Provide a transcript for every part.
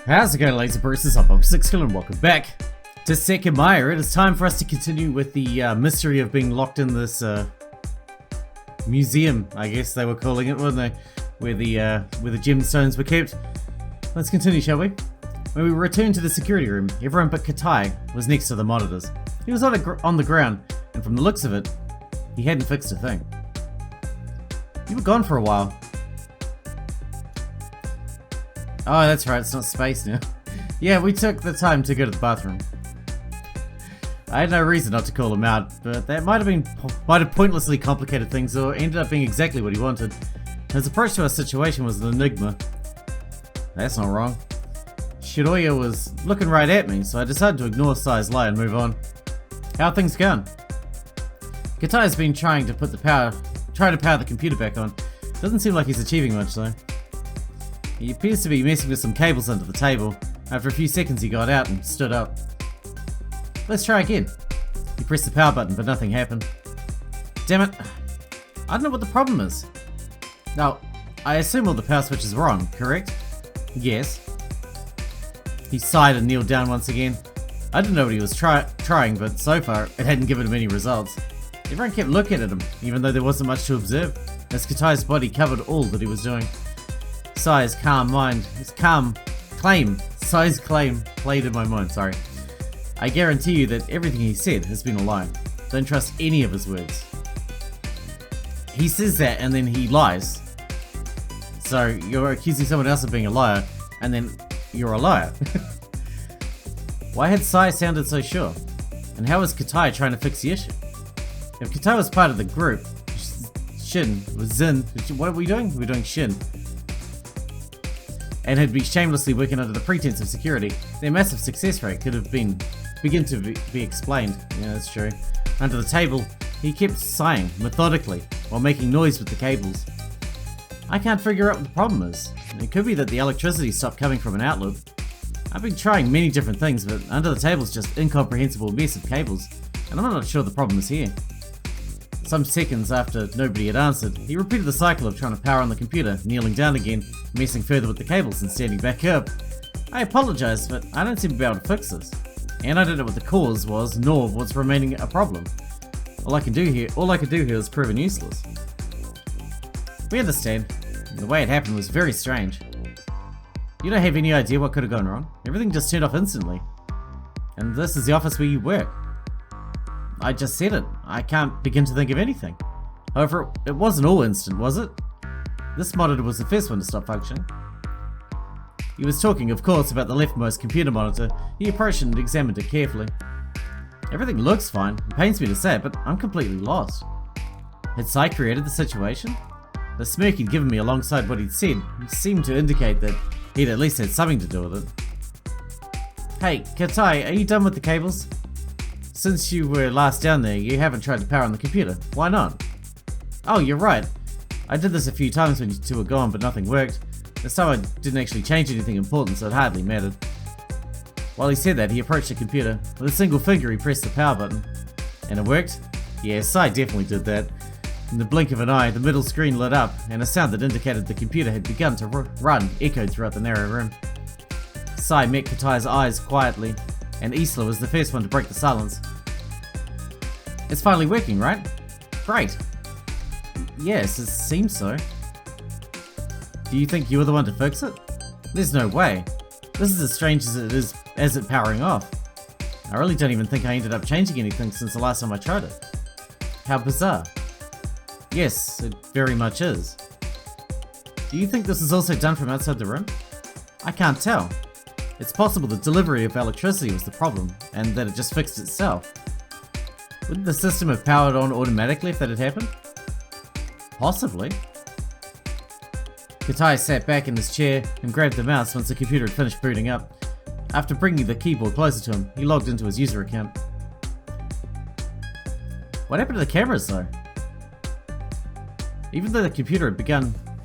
How's it going, ladies and bruises? I'm Sixkilla and welcome back to Sekimeiya. It is time for us to continue with the mystery of being locked in this museum, I guess they were calling it, weren't they? Where the gemstones were kept. Let's continue, shall we? When we returned to the security room, everyone but Katai was next to the monitors. He was on the ground, and from the looks of it, he hadn't fixed a thing. You were gone for a while. Oh, that's right, it's not space now. Yeah, we took the time to go to the bathroom. I had no reason not to call him out, but that might have pointlessly complicated things or ended up being exactly what he wanted. His approach to our situation was an enigma. That's not wrong. Shiroya was looking right at me, so I decided to ignore Sai's lie and move on. How are things going? Katai's been trying to power the computer back on. Doesn't seem like he's achieving much though. He appears to be messing with some cables under the table. After a few seconds he got out and stood up. Let's try again. He pressed the power button but nothing happened. Damn it. I don't know what the problem is. Now, I assume all the power switch is wrong, correct? Yes. He sighed and kneeled down once again. I didn't know what he was trying, but so far it hadn't given him any results. Everyone kept looking at him, even though there wasn't much to observe, as Katai's body covered all that he was doing. Sai's claim played in my mind, sorry. I guarantee you that everything he said has been a lie. Don't trust any of his words. He says that and then he lies. So you're accusing someone else of being a liar, and then you're a liar. Why had Sai sounded so sure? And how was Katai trying to fix the issue? If Katai was part of the group, Shin was Zin. What are we doing? We're doing Shin. And had been shamelessly working under the pretense of security, their massive success rate could have begin to be explained. Yeah, that's true. Under the table, he kept sighing methodically while making noise with the cables. I can't figure out what the problem is. It could be that the electricity stopped coming from an outlet. I've been trying many different things, but under the table is just incomprehensible mess of cables, and I'm not sure the problem is here. Some seconds after nobody had answered, he repeated the cycle of trying to power on the computer, kneeling down again, messing further with the cables and standing back up. I apologize, but I don't seem to be able to fix this. And I don't know what the cause was, nor what's remaining a problem. All I can do here is proven useless. We understand. The way it happened was very strange. You don't have any idea what could have gone wrong. Everything just turned off instantly. And this is the office where you work. I just said it. I can't begin to think of anything. However, it wasn't all instant, was it? This monitor was the first one to stop functioning. He was talking, of course, about the leftmost computer monitor. He approached it and examined it carefully. Everything looks fine. It pains me to say it, but I'm completely lost. Had Sai created the situation? The smirk he'd given me alongside what he'd said seemed to indicate that he'd at least had something to do with it. Hey, Katai, are you done with the cables? Since you were last down there, you haven't tried to power on the computer. Why not? Oh, you're right. I did this a few times when you two were gone, but nothing worked. This time I didn't actually change anything important, so it hardly mattered. While he said that, he approached the computer. With a single finger, he pressed the power button. And it worked? Yeah, Sai definitely did that. In the blink of an eye, the middle screen lit up, and a sound that indicated the computer had begun to run echoed throughout the narrow room. Sai met Katai's eyes quietly, and Isla was the first one to break the silence. It's finally working, right? Great. Yes, it seems so. Do you think you were the one to fix it? There's no way. This is as strange as it powering off. I really don't even think I ended up changing anything since the last time I tried it. How bizarre. Yes, it very much is. Do you think this is also done from outside the room? I can't tell. It's possible the delivery of electricity was the problem, and that it just fixed itself. Wouldn't the system have powered on automatically if that had happened? Possibly. Katai sat back in his chair and grabbed the mouse once the computer had finished booting up. After bringing the keyboard closer to him, he logged into his user account. What happened to the cameras though? Even though the computer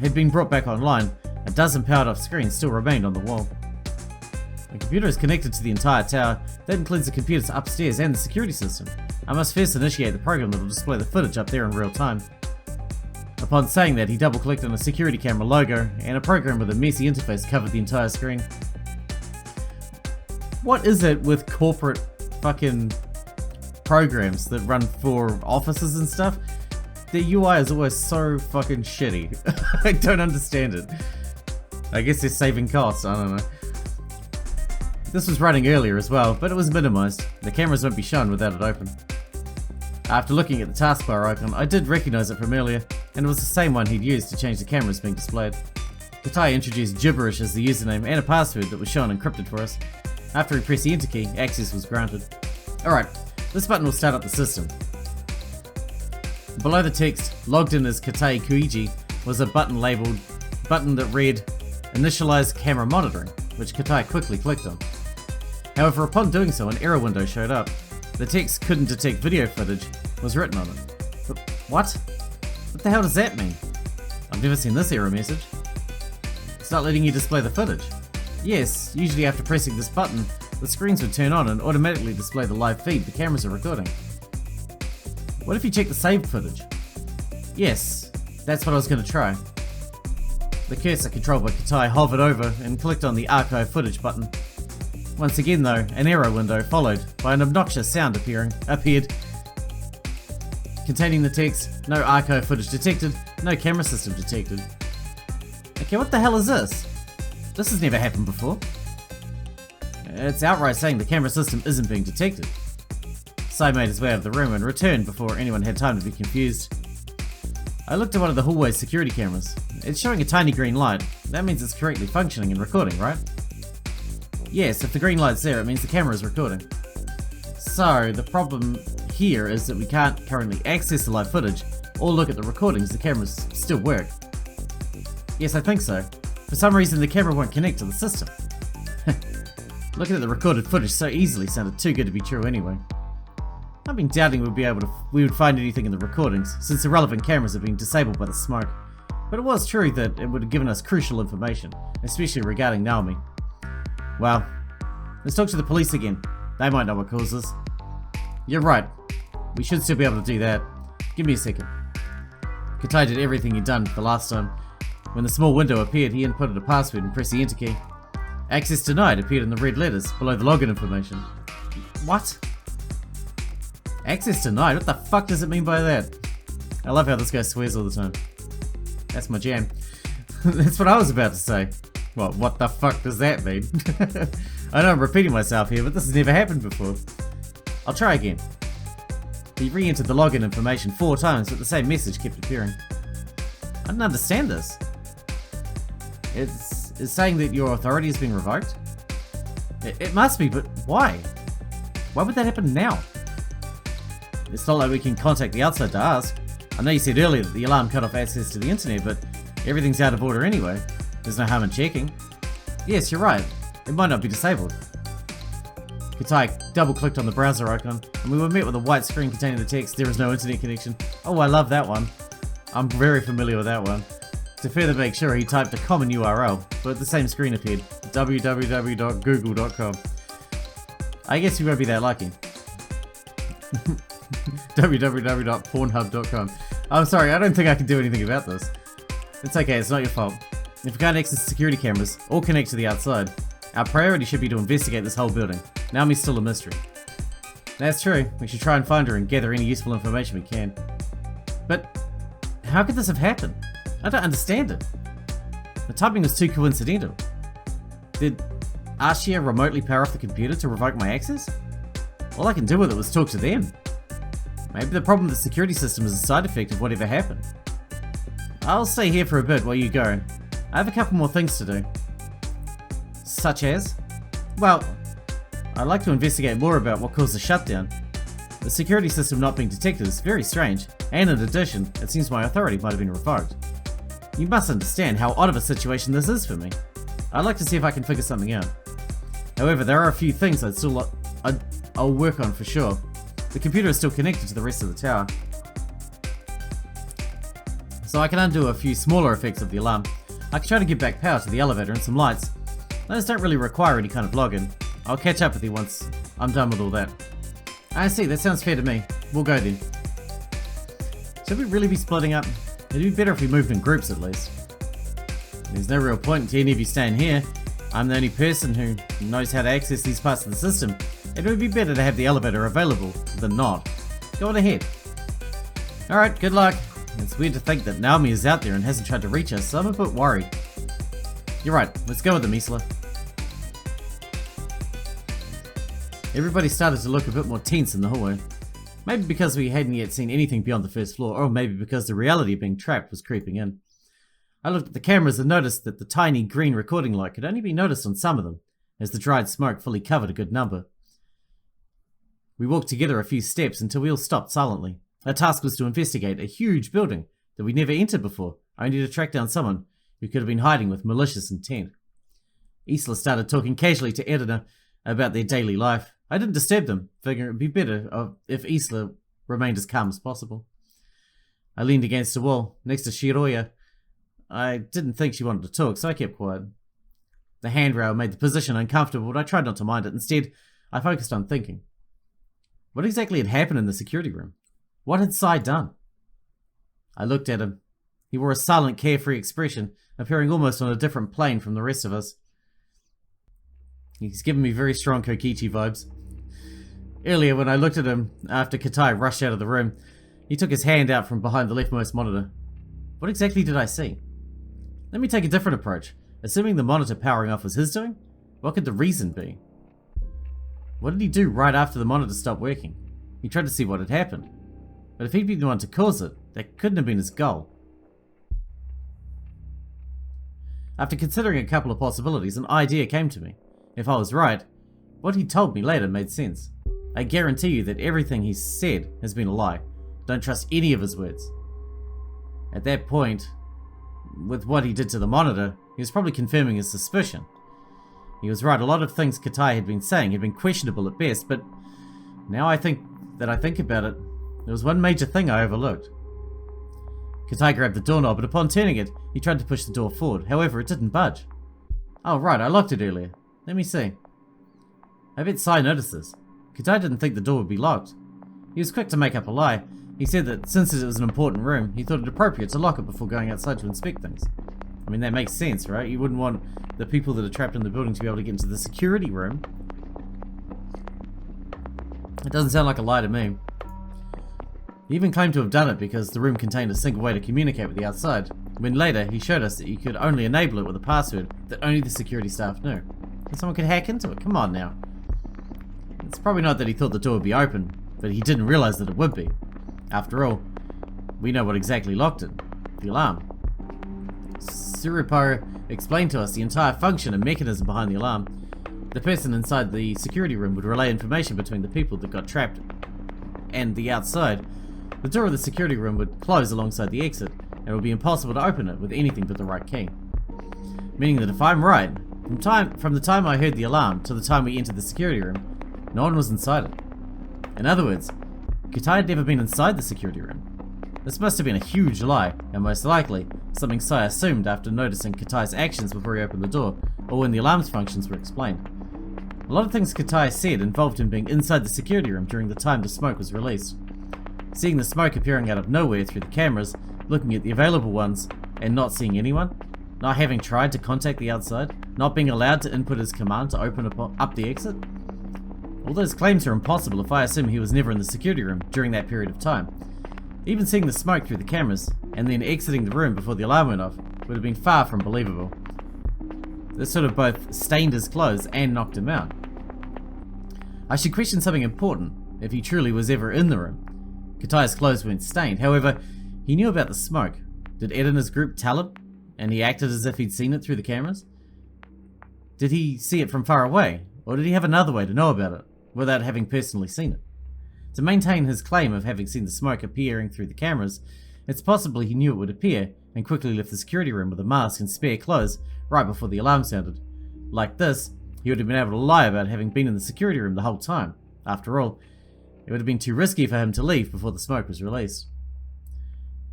had been brought back online, a dozen powered off screens still remained on the wall. The computer is connected to the entire tower. That includes the computers upstairs and the security system. I must first initiate the program that will display the footage up there in real time. Upon saying that, he double-clicked on a security camera logo, and a program with a messy interface covered the entire screen. What is it with corporate fucking programs that run for offices and stuff? Their UI is always so fucking shitty. I don't understand it. I guess they're saving costs, I don't know. This was running earlier as well, but it was minimized. The cameras won't be shown without it open. After looking at the taskbar icon, I did recognize it from earlier, and it was the same one he'd used to change the cameras being displayed. Katai introduced gibberish as the username and a password that was shown encrypted for us. After we pressed the enter key, access was granted. Alright, this button will start up the system. Below the text, logged in as Katai Kuiji, was a button that read Initialize Camera Monitoring, which Katai quickly clicked on. However, upon doing so, an error window showed up. The text couldn't detect video footage was written on it. But what? What the hell does that mean? I've never seen this error message. It's not letting you display the footage. Yes, usually after pressing this button, the screens would turn on and automatically display the live feed the cameras are recording. What if you check the saved footage? Yes, that's what I was going to try. The cursor controlled by Katai hovered over and clicked on the archive footage button. Once again though, an error window followed by an obnoxious sound appeared, containing the text, no archive footage detected, no camera system detected. Okay, what the hell is this? This has never happened before. It's outright saying the camera system isn't being detected. Sai made his way out of the room and returned before anyone had time to be confused. I looked at one of the hallway's security cameras. It's showing a tiny green light. That means it's correctly functioning and recording, right? Yes, if the green light's there, it means the camera is recording. So, the problem here is that we can't currently access the live footage or look at the recordings. The cameras still work. Yes, I think so. For some reason, the camera won't connect to the system. Looking at the recorded footage so easily sounded too good to be true anyway. I've been doubting we would find anything in the recordings, since the relevant cameras are being disabled by the smoke. But it was true that it would have given us crucial information, especially regarding Naomi. Well, let's talk to the police again. They might know what caused this. You're right. We should still be able to do that. Give me a second. Katai did everything he'd done the last time. When the small window appeared, he inputted a password and pressed the enter key. Access denied appeared in the red letters below the login information. What? Access denied? What the fuck does it mean by that? I love how this guy swears all the time. That's my jam. That's what I was about to say. Well, what the fuck does that mean? I know I'm repeating myself here, but this has never happened before. I'll try again. He re-entered the login information 4 times, but the same message kept appearing. I don't understand this. It's saying that your authority has been revoked? It must be, but why? Why would that happen now? It's not like we can contact the outside to ask. I know you said earlier that the alarm cut off access to the internet, but everything's out of order anyway. There's no harm in checking. Yes, you're right. It might not be disabled. Katai double-clicked on the browser icon, and we were met with a white screen containing the text, "There is no internet connection." Oh, I love that one. I'm very familiar with that one. To further make sure, he typed a common URL, but the same screen appeared, www.google.com. I guess we won't be that lucky. www.pornhub.com. I'm sorry, I don't think I can do anything about this. It's okay, it's not your fault. If we can't access security cameras or connect to the outside, our priority should be to investigate this whole building. Naomi's still a mystery. That's true, we should try and find her and gather any useful information we can. But how could this have happened? I don't understand it. The timing was too coincidental. Did Ashiya remotely power off the computer to revoke my access? All I can do with it was talk to them. Maybe the problem with the security system is a side effect of whatever happened. I'll stay here for a bit while you go. I have a couple more things to do. Such as? Well, I'd like to investigate more about what caused the shutdown. The security system not being detected is very strange, and in addition, it seems my authority might have been revoked. You must understand how odd of a situation this is for me. I'd like to see if I can figure something out. However, there are a few things I'll work on for sure. The computer is still connected to the rest of the tower, so I can undo a few smaller effects of the alarm. I can try to give back power to the elevator and some lights. Those don't really require any kind of login. I'll catch up with you once I'm done with all that. I see, that sounds fair to me. We'll go then. Should we really be splitting up? It'd be better if we moved in groups at least. There's no real point to any of you staying here. I'm the only person who knows how to access these parts of the system. It would be better to have the elevator available than not. Go on ahead. Alright, good luck. It's weird to think that Naomi is out there and hasn't tried to reach us, so I'm a bit worried. You're right, let's go with them, Isla. Everybody started to look a bit more tense in the hallway. Maybe because we hadn't yet seen anything beyond the first floor, or maybe because the reality of being trapped was creeping in. I looked at the cameras and noticed that the tiny green recording light could only be noticed on some of them, as the dried smoke fully covered a good number. We walked together a few steps until we all stopped silently. Our task was to investigate a huge building that we'd never entered before, only to track down someone who could have been hiding with malicious intent. Isla started talking casually to Edna about their daily life. I didn't disturb them, figuring it would be better if Isla remained as calm as possible. I leaned against a wall, next to Shiroya. I didn't think she wanted to talk, so I kept quiet. The handrail made the position uncomfortable, but I tried not to mind it. Instead, I focused on thinking. What exactly had happened in the security room? What had Sai done? I looked at him. He wore a silent, carefree expression, appearing almost on a different plane from the rest of us. He's given me very strong Kokichi vibes. Earlier, when I looked at him after Katai rushed out of the room, he took his hand out from behind the leftmost monitor. What exactly did I see? Let me take a different approach. Assuming the monitor powering off was his doing, what could the reason be? What did he do right after the monitor stopped working? He tried to see what had happened. But if he'd been the one to cause it, that couldn't have been his goal. After considering a couple of possibilities, an idea came to me. If I was right, what he told me later made sense. I guarantee you that everything he said has been a lie. Don't trust any of his words. At that point, with what he did to the monitor, he was probably confirming his suspicion. He was right, a lot of things Katai had been saying had been questionable at best, but now I think about it, there was one major thing I overlooked. Katai grabbed the doorknob, but upon turning it, he tried to push the door forward. However, it didn't budge. Oh right, I locked it earlier. Let me see. I bet Sai noticed this. Katai didn't think the door would be locked. He was quick to make up a lie. He said that since it was an important room, he thought it appropriate to lock it before going outside to inspect things. I mean, that makes sense, right? You wouldn't want the people that are trapped in the building to be able to get into the security room. It doesn't sound like a lie to me. He even claimed to have done it because the room contained a single way to communicate with the outside, when later he showed us that you could only enable it with a password that only the security staff knew. And someone could hack into it, come on now. It's probably not that he thought the door would be open, but he didn't realize that it would be. After all, we know what exactly locked it. The alarm. Surupo explained to us the entire function and mechanism behind the alarm. The person inside the security room would relay information between the people that got trapped and the outside. The door of the security room would close alongside the exit, and it would be impossible to open it with anything but the right key. Meaning that if I'm right, from the time I heard the alarm to the time we entered the security room, no one was inside it. In other words, Katai had never been inside the security room. This must have been a huge lie, and most likely, something Sai assumed after noticing Katai's actions before he opened the door, or when the alarm's functions were explained. A lot of things Katai said involved him being inside the security room during the time the smoke was released. Seeing the smoke appearing out of nowhere through the cameras, looking at the available ones, and not seeing anyone, not having tried to contact the outside, not being allowed to input his command to open up the exit. All those claims are impossible if I assume he was never in the security room during that period of time. Even seeing the smoke through the cameras, and then exiting the room before the alarm went off, would have been far from believable. This sort of both stained his clothes and knocked him out. I should question something important, if he truly was ever in the room. Katai's clothes weren't stained, however, he knew about the smoke. Did Ed and his group tell him, and he acted as if he'd seen it through the cameras? Did he see it from far away, or did he have another way to know about it, without having personally seen it? To maintain his claim of having seen the smoke appearing through the cameras, it's possible he knew it would appear, and quickly left the security room with a mask and spare clothes right before the alarm sounded. Like this, he would have been able to lie about having been in the security room the whole time. After all, it would have been too risky for him to leave before the smoke was released.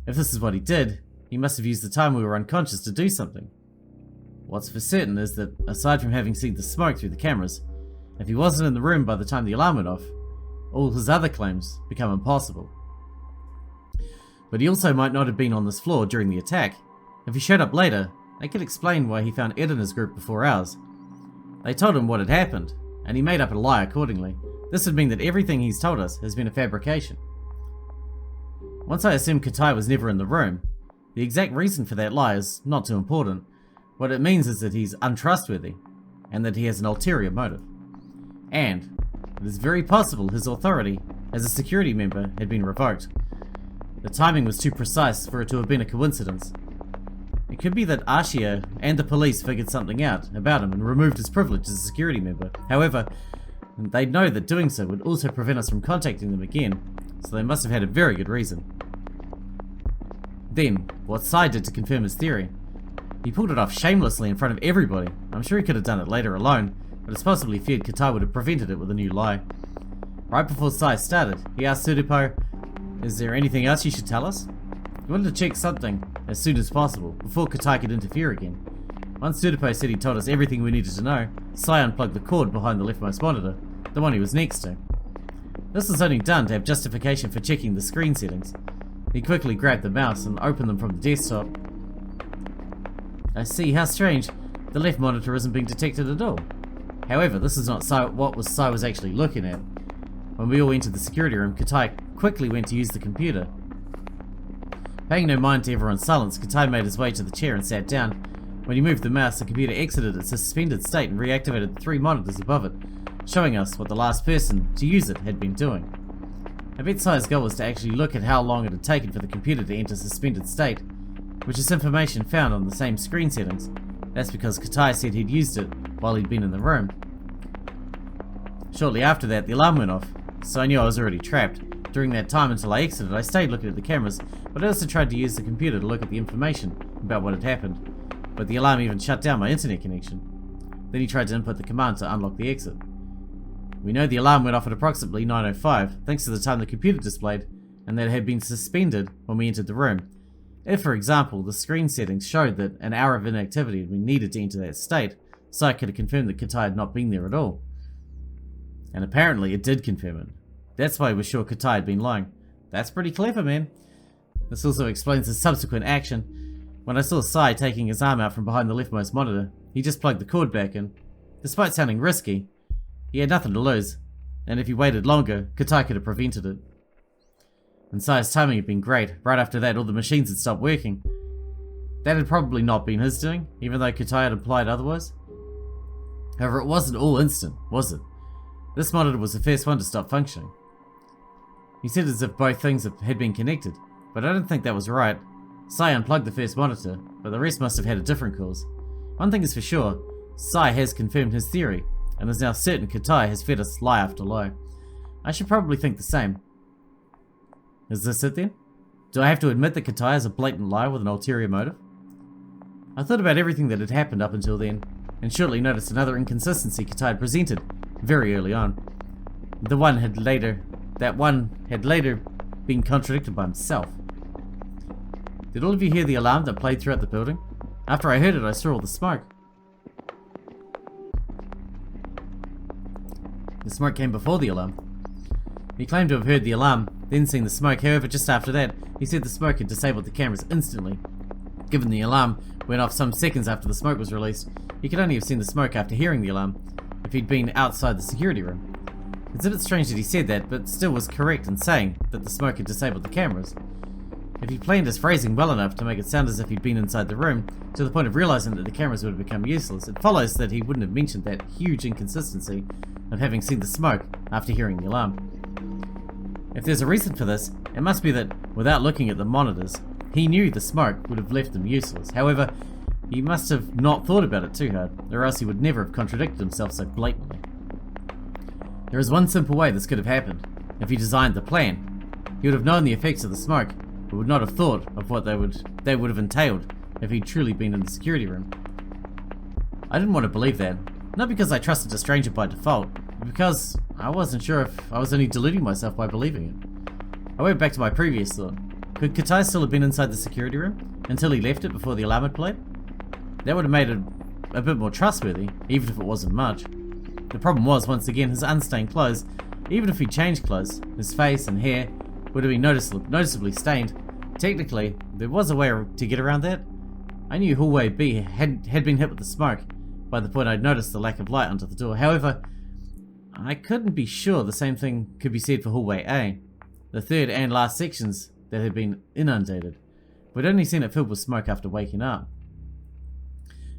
If this is what he did, he must have used the time we were unconscious to do something. What's for certain is that, aside from having seen the smoke through the cameras, if he wasn't in the room by the time the alarm went off, all his other claims become impossible. But he also might not have been on this floor during the attack. If he showed up later, that could explain why he found Ed and his group before ours. They told him what had happened, and he made up a lie accordingly. This would mean that everything he's told us has been a fabrication. Once I assumed Katai was never in the room, the exact reason for that lie is not too important. What it means is that he's untrustworthy, and that he has an ulterior motive. And it is very possible his authority as a security member had been revoked. The timing was too precise for it to have been a coincidence. It could be that Ashiya and the police figured something out about him and removed his privilege as a security member. However, they know that doing so would also prevent us from contacting them again, so they must have had a very good reason. Then, what Sai did to confirm his theory. He pulled it off shamelessly in front of everybody. I'm sure he could have done it later alone, but it's possibly feared Katai would have prevented it with a new lie. Right before Sai started, he asked Sudipo, "Is there anything else you should tell us?" He wanted to check something as soon as possible, before Katai could interfere again. Once Sudipo said he told us everything we needed to know, Sai unplugged the cord behind the leftmost monitor, the one he was next to. This was only done to have justification for checking the screen settings. He quickly grabbed the mouse and opened them from the desktop. I see, how strange. The left monitor isn't being detected at all. However, this is not what Sai was actually looking at. When we all entered the security room, Katai quickly went to use the computer. Paying no mind to everyone's silence, Katai made his way to the chair and sat down. When he moved the mouse, the computer exited its suspended state and reactivated the 3 monitors above it, showing us what the last person to use it had been doing. I bet Sai's goal was to actually look at how long it had taken for the computer to enter suspended state, which is information found on the same screen settings. That's because Katai said he'd used it while he'd been in the room. Shortly after that, the alarm went off, so I knew I was already trapped. During that time until I exited, I stayed looking at the cameras, but I also tried to use the computer to look at the information about what had happened, but the alarm even shut down my internet connection. Then he tried to input the command to unlock the exit. We know the alarm went off at approximately 9:05, thanks to the time the computer displayed, and that it had been suspended when we entered the room. If, for example, the screen settings showed that an hour of inactivity had been needed to enter that state, Sai could have confirmed that Katai had not been there at all. And apparently it did confirm it. That's why we're sure Katai had been lying. That's pretty clever, man. This also explains his subsequent action. When I saw Sai taking his arm out from behind the leftmost monitor, he just plugged the cord back in. Despite sounding risky, he had nothing to lose, and if he waited longer, Katai could have prevented it. And Sai's timing had been great. Right after that, all the machines had stopped working. That had probably not been his doing, even though Katai had implied otherwise. However, it wasn't all instant, was it? This monitor was the first one to stop functioning. He said as if both things had been connected, but I don't think that was right. Sai unplugged the first monitor, but the rest must have had a different cause. One thing is for sure, Sai has confirmed his theory, and is now certain Katai has fed us lie after lie. I should probably think the same. Is this it then? Do I have to admit that Katai is a blatant liar with an ulterior motive? I thought about everything that had happened up until then, and shortly noticed another inconsistency Katai had presented very early on. That one had later been contradicted by himself. Did all of you hear the alarm that played throughout the building? After I heard it, I saw all the smoke. The smoke came before the alarm. He claimed to have heard the alarm, then seen the smoke. However, just after that, he said the smoke had disabled the cameras instantly. Given the alarm went off some seconds after the smoke was released, he could only have seen the smoke after hearing the alarm, if he'd been outside the security room. It's a bit strange that he said that, but still was correct in saying that the smoke had disabled the cameras. If he planned his phrasing well enough to make it sound as if he'd been inside the room, to the point of realizing that the cameras would have become useless, it follows that he wouldn't have mentioned that huge inconsistency of having seen the smoke after hearing the alarm. If there's a reason for this, it must be that, without looking at the monitors, he knew the smoke would have left them useless. However, he must have not thought about it too hard, or else he would never have contradicted himself so blatantly. There is one simple way this could have happened. If he designed the plan, he would have known the effects of the smoke, but would not have thought of what they would have entailed if he'd truly been in the security room. I didn't want to believe that, not because I trusted a stranger by default, but because I wasn't sure if I was only deluding myself by believing it. I went back to my previous thought. Could Katai still have been inside the security room until he left it before the alarm had played? That would have made it a bit more trustworthy, even if it wasn't much. The problem was, once again, his unstained clothes. Even if he changed clothes, his face and hair would have been noticeably stained. Technically, there was a way to get around that. I knew hallway B had been hit with the smoke, By the point I'd noticed the lack of light under the door. However, I couldn't be sure the same thing could be said for hallway A, the third and last sections that had been inundated. We'd only seen it filled with smoke after waking up.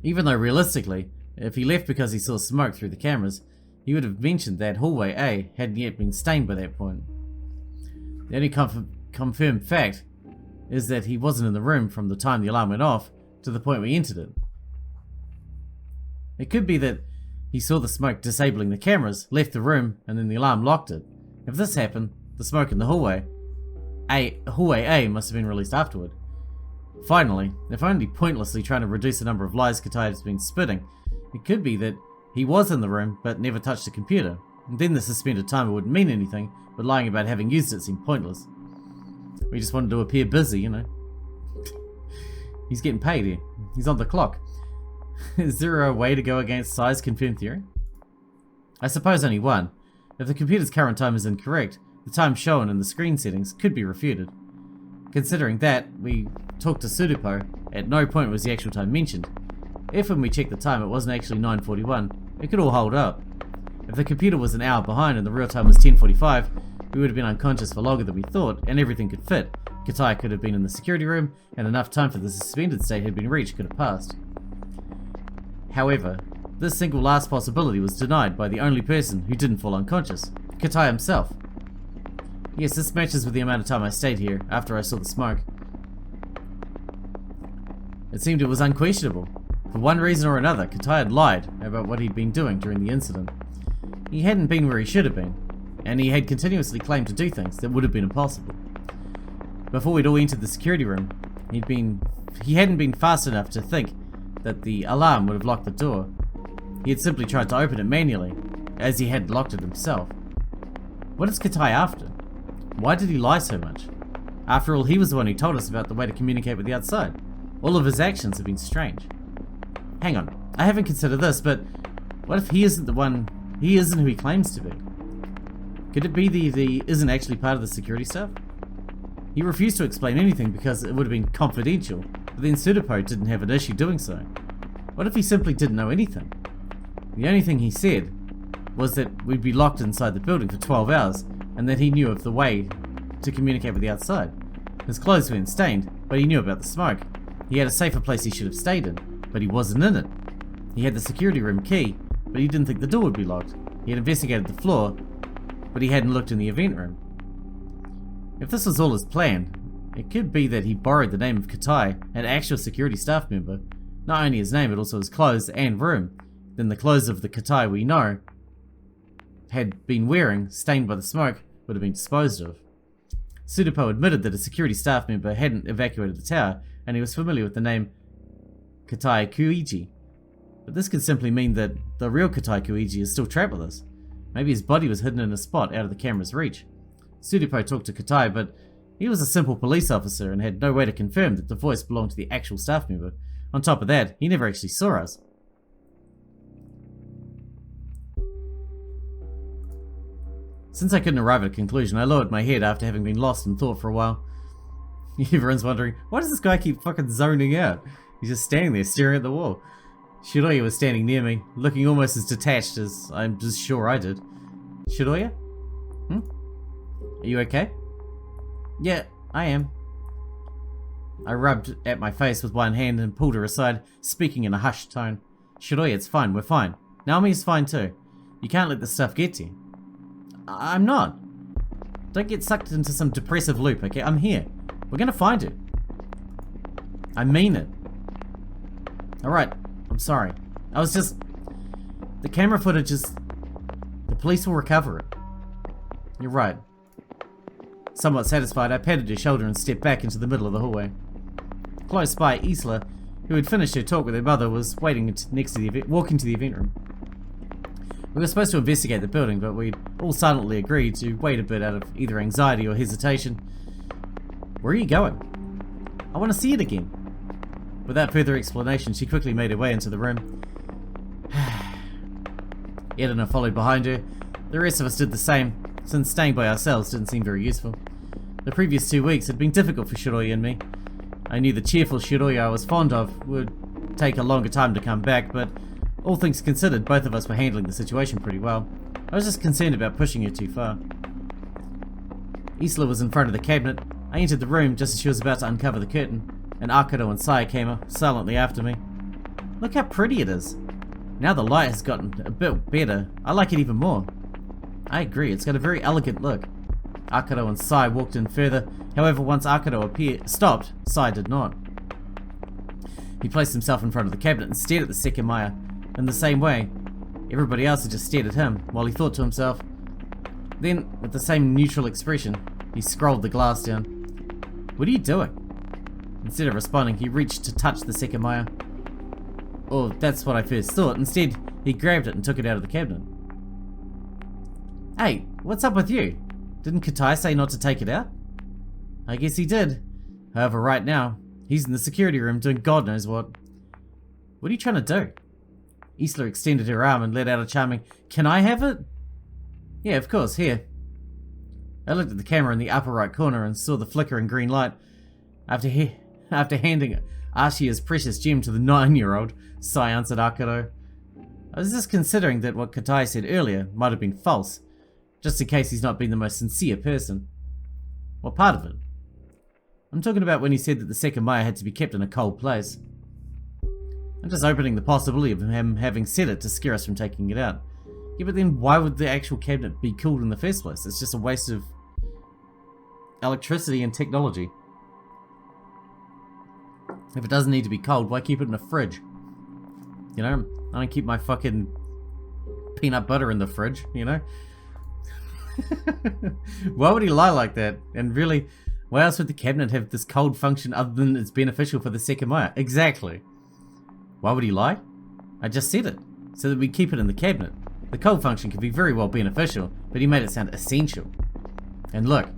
Even though realistically, if he left because he saw smoke through the cameras, he would have mentioned that hallway A hadn't yet been stained by that point. The only confirmed fact is that he wasn't in the room from the time the alarm went off to the point we entered it. It could be that he saw the smoke disabling the cameras, left the room, and then the alarm locked it. If this happened, the smoke in the hallway A must have been released afterward. Finally, if only pointlessly trying to reduce the number of lies Katai has been spitting, it could be that he was in the room but never touched the computer, and then the suspended timer wouldn't mean anything, but lying about having used it seemed pointless. We just wanted to appear busy, you know. He's getting paid here. He's on the clock. Is there a way to go against Sai's confirmed theory? I suppose only one. If the computer's current time is incorrect, the time shown in the screen settings could be refuted. Considering that, we talked to Surupo, at no point was the actual time mentioned. If when we checked the time it wasn't actually 9:41, it could all hold up. If the computer was an hour behind and the real time was 10:45, we would have been unconscious for longer than we thought, and everything could fit. Katai could have been in the security room, and enough time for the suspended state had been reached could have passed. However, this single last possibility was denied by the only person who didn't fall unconscious, Katai himself. Yes, this matches with the amount of time I stayed here after I saw the smoke. It seemed it was unquestionable. For one reason or another, Katai had lied about what he'd been doing during the incident. He hadn't been where he should have been, and he had continuously claimed to do things that would have been impossible. Before we'd all entered the security room, he hadn't been fast enough to think that the alarm would have locked the door. He had simply tried to open it manually, as he had locked it himself. What is Katai after? Why did he lie so much? After all, he was the one who told us about the way to communicate with the outside. All of his actions have been strange. Hang on, I haven't considered this, but what if he isn't who he claims to be? Could it be the isn't actually part of the security staff? He refused to explain anything because it would have been confidential, but then Surupo didn't have an issue doing so. What if he simply didn't know anything? The only thing he said was that we'd be locked inside the building for 12 hours, and that he knew of the way to communicate with the outside. His clothes weren't stained, but he knew about the smoke. He had a safer place he should have stayed in, but he wasn't in it. He had the security room key, but he didn't think the door would be locked. He had investigated the floor, but he hadn't looked in the event room. If this was all his plan, it could be that he borrowed the name of Katai, an actual security staff member, not only his name but also his clothes and room. Then the clothes of the Katai we know had been wearing, stained by the smoke, would have been disposed of. Surupo admitted that a security staff member hadn't evacuated the tower, and he was familiar with the name Katai Kuiji. But this could simply mean that the real Katai Kuiji is still trapped with us. Maybe his body was hidden in a spot out of the camera's reach. Surupo talked to Katai, but he was a simple police officer and had no way to confirm that the voice belonged to the actual staff member. On top of that, he never actually saw us. Since I couldn't arrive at a conclusion, I lowered my head after having been lost in thought for a while. Everyone's wondering, why does this guy keep fucking zoning out? He's just standing there staring at the wall. Shiroya was standing near me, looking almost as detached as I'm just sure I did. Shiroya? Are you okay? Yeah, I am. I rubbed at my face with one hand and pulled her aside, speaking in a hushed tone. Shiroya, it's fine, we're fine. Naomi's fine too. You can't let this stuff get to you. I'm not. Don't get sucked into some depressive loop, okay? I'm here. We're gonna find it. I mean it. Alright, I'm sorry. I was just... The camera footage is... The police will recover it. You're right. Somewhat satisfied, I patted her shoulder and stepped back into the middle of the hallway. Close by, Isla, who had finished her talk with her mother, was walking to the event room. We were supposed to investigate the building, but we'd all silently agreed to wait a bit out of either anxiety or hesitation. Where are you going? I want to see it again. Without further explanation, she quickly made her way into the room. Edna followed behind her. The rest of us did the same, since staying by ourselves didn't seem very useful. The previous 2 weeks had been difficult for Shiroya and me. I knew the cheerful Shiroya I was fond of would take a longer time to come back, but All things considered, both of us were handling the situation pretty well. I was just concerned about pushing her too far. Isla was in front of the cabinet. I entered the room just as she was about to uncover the curtain, and Akito and Saya came up silently after me. Look how pretty it is. Now the light has gotten a bit better. I like it even more. I agree, it's got a very elegant look. Akito and Saya walked in further. However, once Akito stopped, Saya did not. He placed himself in front of the cabinet and stared at the Sekimeiya in the same way. Everybody else had just stared at him, while he thought to himself. Then, with the same neutral expression, he scrolled the glass down. What are you doing? Instead of responding, he reached to touch the Sekimeiya. Or that's what I first thought. Instead, he grabbed it and took it out of the cabinet. Hey, what's up with you? Didn't Katai say not to take it out? I guess he did. However, right now, he's in the security room doing God knows what. What are you trying to do? Isla extended her arm and let out a charming, "Can I have it?" Yeah, of course, here. I looked at the camera in the upper right corner and saw the flickering green light. After handing Ashiya's precious gem to the 9-year-old, Sai answered Akito. I was just considering that what Katai said earlier might have been false, just in case he's not been the most sincere person. What part of it? I'm talking about when he said that the Sekimeiya had to be kept in a cold place. I'm just opening the possibility of him having said it to scare us from taking it out. Yeah, but then why would the actual cabinet be cooled in the first place? It's just a waste of electricity and technology. If it doesn't need to be cold, why keep it in a fridge? You know, I don't keep my fucking peanut butter in the fridge, you know? Why would he lie like that? And really, why else would the cabinet have this cold function other than it's beneficial for the Sekimeiya? Exactly. Why would he lie? I just said it, so that we keep it in the cabinet. The cold function can be very well beneficial, but he made it sound essential. And look,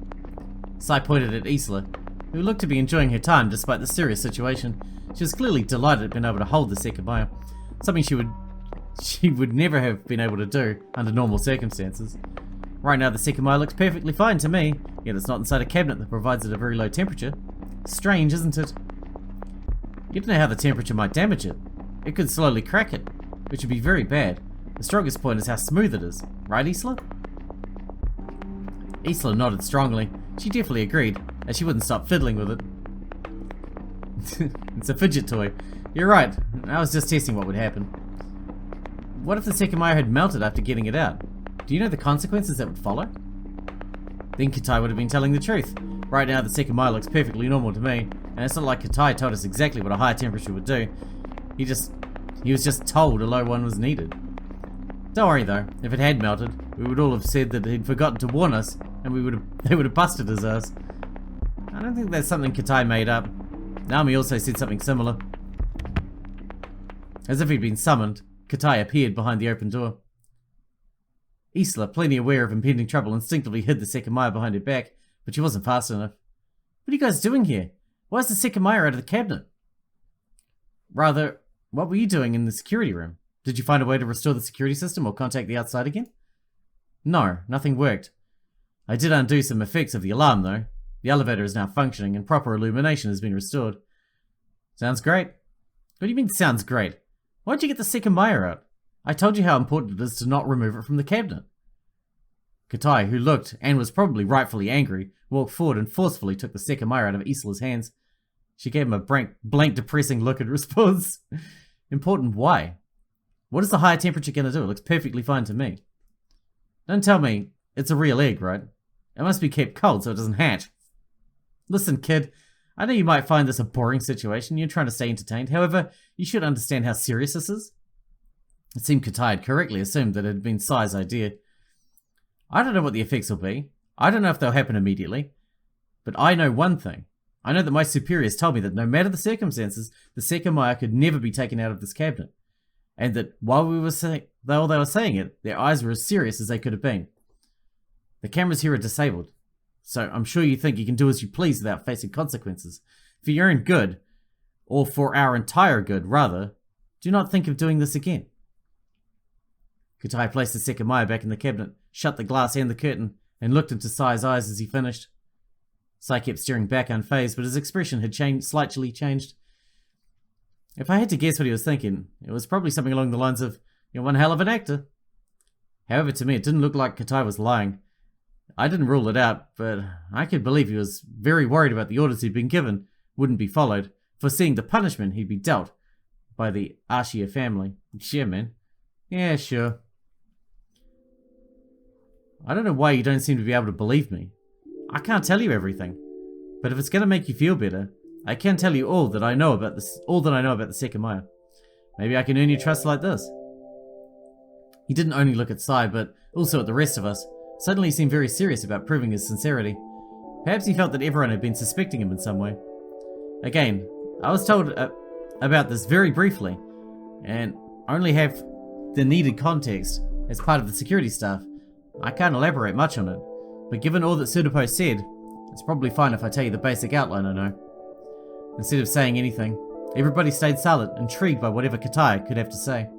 Sai pointed at Isla, who looked to be enjoying her time despite the serious situation. She was clearly delighted at being able to hold the Sekimeiya, something she would never have been able to do under normal circumstances. Right now the Sekimeiya looks perfectly fine to me, yet it's not inside a cabinet that provides it a very low temperature. Strange, isn't it? You don't know how the temperature might damage it. It could slowly crack it, which would be very bad. The strongest point is how smooth it is. Right, Isla? Isla nodded strongly. She definitely agreed, as she wouldn't stop fiddling with it. It's a fidget toy. You're right. I was just testing what would happen. What if the Sekimeiya had melted after getting it out? Do you know the consequences that would follow? Then Katai would have been telling the truth. Right now the Sekimeiya looks perfectly normal to me, and it's not like Katai told us exactly what a higher temperature would do. He was just told a low one was needed. Don't worry though, if it had melted, we would all have said that he'd forgotten to warn us, and they would have busted his ass. I don't think that's something Katai made up. Naomi also said something similar. As if he'd been summoned, Katai appeared behind the open door. Isla, plenty aware of impending trouble, instinctively hid the Sekimeiya behind her back, but she wasn't fast enough. What are you guys doing here? Why is the Sekimeiya out of the cabinet? Rather, what were you doing in the security room? Did you find a way to restore the security system or contact the outside again? No, nothing worked. I did undo some effects of the alarm though. The elevator is now functioning and proper illumination has been restored. Sounds great. What do you mean sounds great? Why'd you get the Sekimeiya out? I told you how important it is to not remove it from the cabinet. Katai, who looked, and was probably rightfully angry, walked forward and forcefully took the Sekimeiya out of Isla's hands. She gave him a blank depressing look in response. Important why? What is the higher temperature going to do? It looks perfectly fine to me. Don't tell me it's a real egg, right? It must be kept cold so it doesn't hatch. Listen, kid, I know you might find this a boring situation. You're trying to stay entertained. However, you should understand how serious this is. It seemed Katai had correctly assumed that it had been Sai's idea. I don't know what the effects will be. I don't know if they'll happen immediately. But I know one thing. I know that my superiors told me that no matter the circumstances, the Sekimeiya could never be taken out of this cabinet. And that while they were saying it, their eyes were as serious as they could have been. The cameras here are disabled, so I'm sure you think you can do as you please without facing consequences. For your own good, or for our entire good, rather, do not think of doing this again. Katai placed the Sekimeiya back in the cabinet, shut the glass and the curtain, and looked into Sai's eyes as he finished. Sai kept staring back unfazed, but his expression had slightly changed. If I had to guess what he was thinking, it was probably something along the lines of, "You're one hell of an actor." However, to me it didn't look like Katai was lying. I didn't rule it out, but I could believe he was very worried about the orders he'd been given wouldn't be followed, foreseeing the punishment he'd be dealt by the Ashiya family. Sure, man. Yeah, sure. I don't know why you don't seem to be able to believe me. I can't tell you everything, but if it's going to make you feel better, I can tell you all that I know about this, all that I know about the Sekimeiya. Maybe I can earn your trust like this. He didn't only look at Sai, but also at the rest of us. Suddenly he seemed very serious about proving his sincerity. Perhaps he felt that everyone had been suspecting him in some way. Again, I was told about this very briefly, and only have the needed context as part of the security staff. I can't elaborate much on it, but given all that Sudapo said, it's probably fine if I tell you the basic outline I know. Instead of saying anything, everybody stayed silent, intrigued by whatever Katai could have to say.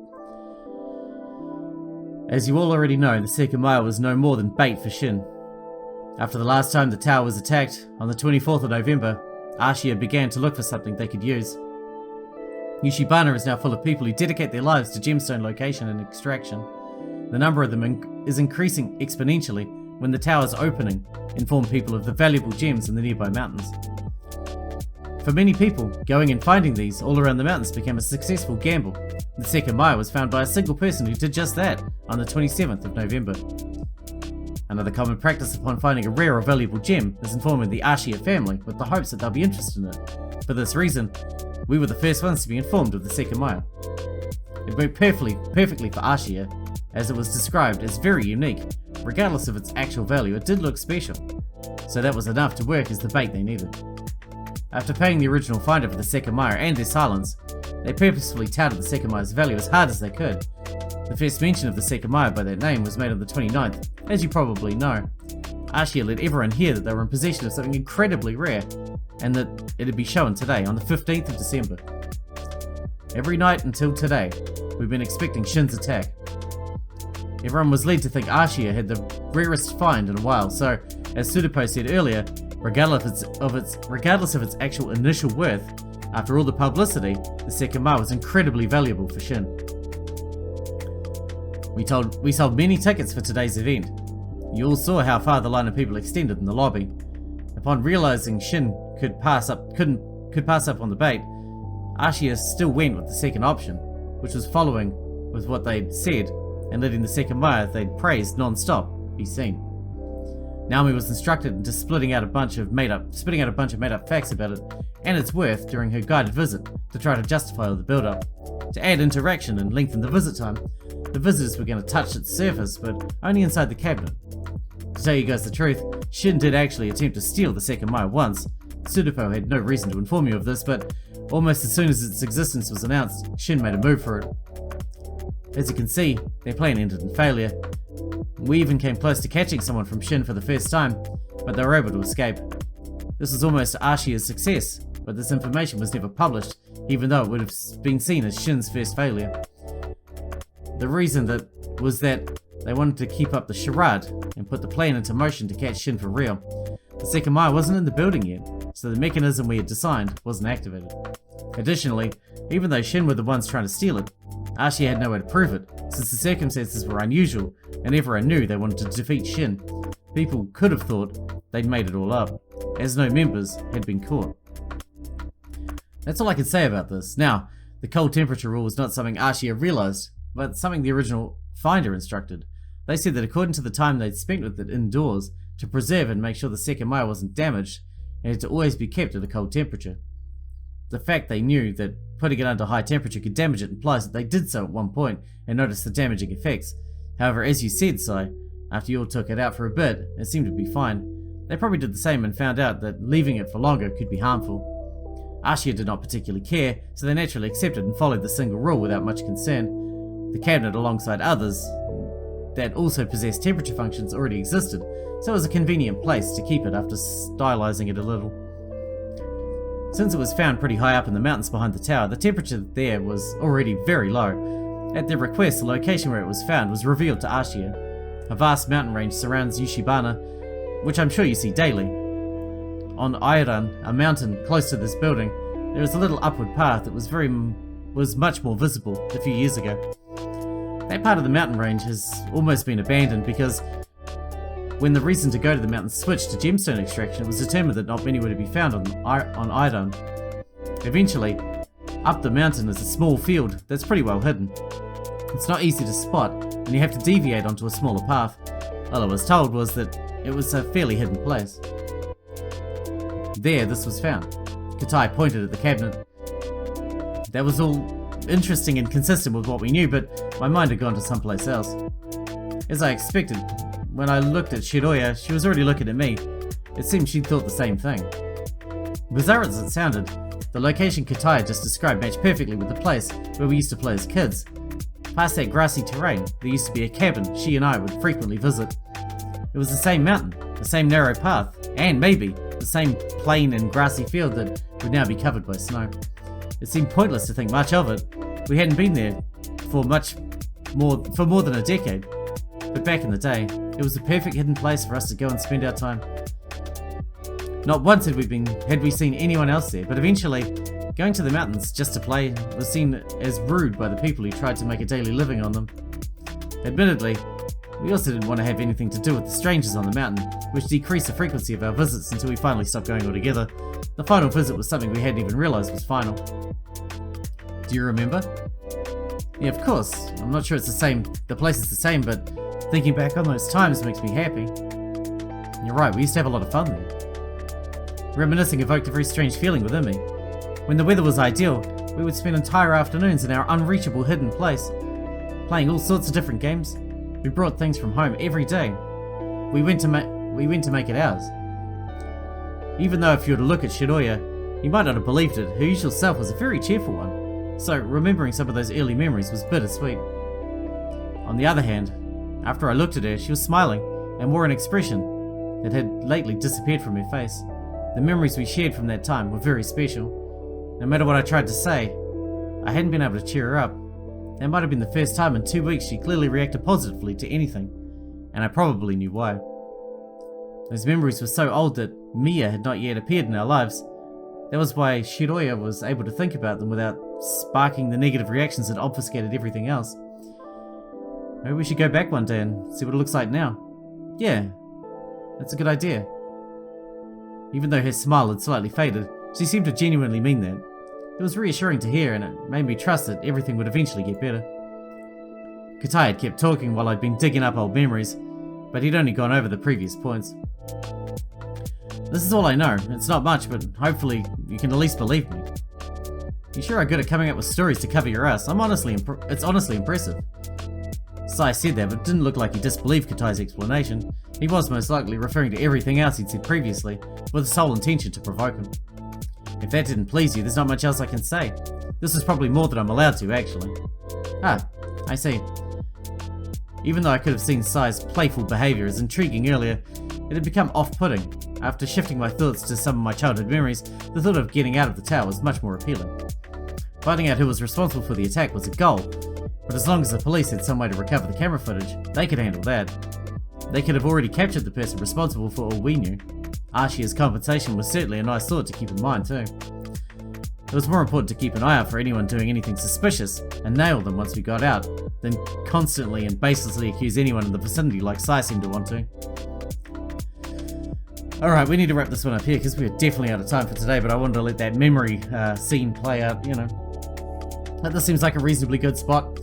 As you all already know, the Sekimeiya was no more than bait for Shin. After the last time the tower was attacked, on the 24th of November, Ashiya began to look for something they could use. Yushibana is now full of people who dedicate their lives to gemstone location and extraction. The number of them is increasing exponentially when the tower's opening informed people of the valuable gems in the nearby mountains. For many people, going and finding these all around the mountains became a successful gamble. The Sekimeiya was found by a single person who did just that on the 27th of November. Another common practice upon finding a rare or valuable gem is informing the Ashiya family with the hopes that they'll be interested in it. For this reason, we were the first ones to be informed of the Sekimeiya. It worked perfectly for Ashiya, as it was described as very unique. Regardless of its actual value, it did look special, so that was enough to work as the bait they needed. After paying the original finder for the Sekimeiya and their silence, they purposefully touted the Sekimeiya's value as hard as they could. The first mention of the Sekimeiya by that name was made on the 29th, as you probably know. Ashiya let everyone hear that they were in possession of something incredibly rare, and that it'd be shown today, on the 15th of December. Every night until today, we've been expecting Shin's attack. Everyone was led to think Ashiya had the rarest find in a while, so, as Sudapo said earlier, regardless of its actual initial worth, after all the publicity, the Sekimeiya was incredibly valuable for Shin. We sold many tickets for today's event. You all saw how far the line of people extended in the lobby. Upon realizing Shin couldn't pass up on the bait, Ashiya still went with the second option, which was following with what they'd said and letting the Sekimeiya they'd praised non-stop be seen. Naomi was instructed into spitting out a bunch of made-up facts about it and its worth during her guided visit to try to justify all the build-up. To add interaction and lengthen the visit time, the visitors were going to touch its surface, but only inside the cabinet. To tell you guys the truth, Shin did actually attempt to steal the Sekimeiya once. Sudapo had no reason to inform you of this, but almost as soon as its existence was announced, Shin made a move for it. As you can see, their plan ended in failure. We even came close to catching someone from Shin for the first time, but they were able to escape. This was almost Ashiya's success, but this information was never published, even though it would have been seen as Shin's first failure. The reason was that they wanted to keep up the charade and put the plan into motion to catch Shin for real. The Sekimeiya wasn't in the building yet, so the mechanism we had designed wasn't activated. Additionally, even though Shin were the ones trying to steal it, Ashiya had no way to prove it, since the circumstances were unusual and everyone knew they wanted to defeat Shin. People could have thought they'd made it all up, as no members had been caught. That's all I can say about this. Now, the cold temperature rule was not something Ashiya realized, but something the original finder instructed. They said that according to the time they'd spent with it indoors, to preserve and make sure the Sekimeiya wasn't damaged, it had to always be kept at a cold temperature. The fact they knew that putting it under high temperature could damage it implies that they did so at one point and noticed the damaging effects. However, as you said, Sai, after you all took it out for a bit, it seemed to be fine. They probably did the same and found out that leaving it for longer could be harmful. Ashiya did not particularly care, so they naturally accepted and followed the single rule without much concern. The cabinet, alongside others that also possessed temperature functions, already existed, so it was a convenient place to keep it after stylizing it a little. Since it was found pretty high up in the mountains behind the tower, the temperature there was already very low. At their request, the location where it was found was revealed to Ashiya. A vast mountain range surrounds Yushibana, which I'm sure you see daily. On Iran, a mountain close to this building, there is a little upward path that was very was much more visible a few years ago. That part of the mountain range has almost been abandoned because when the reason to go to the mountain switched to gemstone extraction, it was determined that not many were to be found on Idon. Eventually, up the mountain is a small field that's pretty well hidden. It's not easy to spot, and you have to deviate onto a smaller path. All I was told was that it was a fairly hidden place. There, this was found. Katai pointed at the cabinet. That was all interesting and consistent with what we knew, but my mind had gone to someplace else. As I expected, when I looked at Shiroya, she was already looking at me. It seemed she'd thought the same thing. Bizarre as it sounded, the location Katai had just described matched perfectly with the place where we used to play as kids. Past that grassy terrain, there used to be a cabin she and I would frequently visit. It was the same mountain, the same narrow path, and maybe the same plain and grassy field that would now be covered by snow. It seemed pointless to think much of it. We hadn't been there for more than a decade. But back in the day, it was the perfect hidden place for us to go and spend our time. Not once had we seen anyone else there, but eventually, going to the mountains just to play was seen as rude by the people who tried to make a daily living on them. Admittedly, we also didn't want to have anything to do with the strangers on the mountain, which decreased the frequency of our visits until we finally stopped going altogether. The final visit was something we hadn't even realized was final. Do you remember? Yeah, of course. I'm not sure it's the same. The place is the same, but thinking back on those times makes me happy. You're right, we used to have a lot of fun there. Reminiscing evoked a very strange feeling within me. When the weather was ideal, we would spend entire afternoons in our unreachable hidden place, playing all sorts of different games. We brought things from home every day. We went to make it ours. Even though if you were to look at Shiroya, you might not have believed it, her usual self was a very cheerful one, so remembering some of those early memories was bittersweet. On the other hand, after I looked at her, she was smiling and wore an expression that had lately disappeared from her face. The memories we shared from that time were very special. No matter what I tried to say, I hadn't been able to cheer her up. That might have been the first time in 2 weeks she clearly reacted positively to anything, and I probably knew why. Those memories were so old that Miya had not yet appeared in our lives. That was why Shiroya was able to think about them without sparking the negative reactions that obfuscated everything else. Maybe we should go back one day and see what it looks like now. Yeah, that's a good idea. Even though her smile had slightly faded, she seemed to genuinely mean that. It was reassuring to hear, and it made me trust that everything would eventually get better. Katai had kept talking while I'd been digging up old memories, but he'd only gone over the previous points. This is all I know. It's not much, but hopefully you can at least believe me. You sure are good at coming up with stories to cover your ass. It's honestly impressive. Sai said that, but it didn't look like he disbelieved Katai's explanation. He was most likely referring to everything else he'd said previously, with the sole intention to provoke him. If that didn't please you, there's not much else I can say. This is probably more than I'm allowed to, actually. Ah, I see. Even though I could have seen Sai's playful behaviour as intriguing earlier, it had become off-putting. After shifting my thoughts to some of my childhood memories, the thought of getting out of the tower was much more appealing. Finding out who was responsible for the attack was a goal, but as long as the police had some way to recover the camera footage, they could handle that. They could have already captured the person responsible for all we knew. Ashiya's compensation was certainly a nice thought to keep in mind too. It was more important to keep an eye out for anyone doing anything suspicious and nail them once we got out, than constantly and baselessly accuse anyone in the vicinity like Sai seemed to want to. Alright, we need to wrap this one up here because we're definitely out of time for today, but I wanted to let that memory scene play out, you know. But this seems like a reasonably good spot.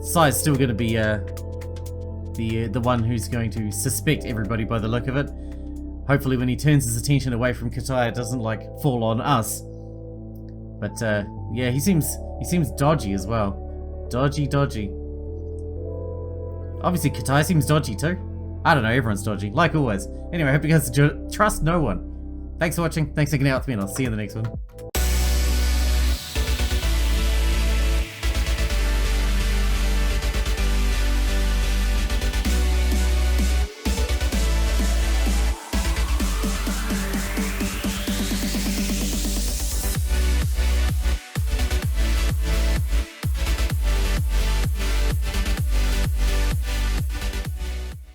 Sai's still going to be the one who's going to suspect everybody by the look of it. Hopefully when he turns his attention away from Katai, it doesn't like fall on us. But yeah, he seems dodgy as well. Dodgy. Obviously Katai seems dodgy too. I don't know, everyone's dodgy, like always. Anyway, I hope you guys enjoyed it. Trust no one. Thanks for watching, thanks for hanging out with me, and I'll see you in the next one.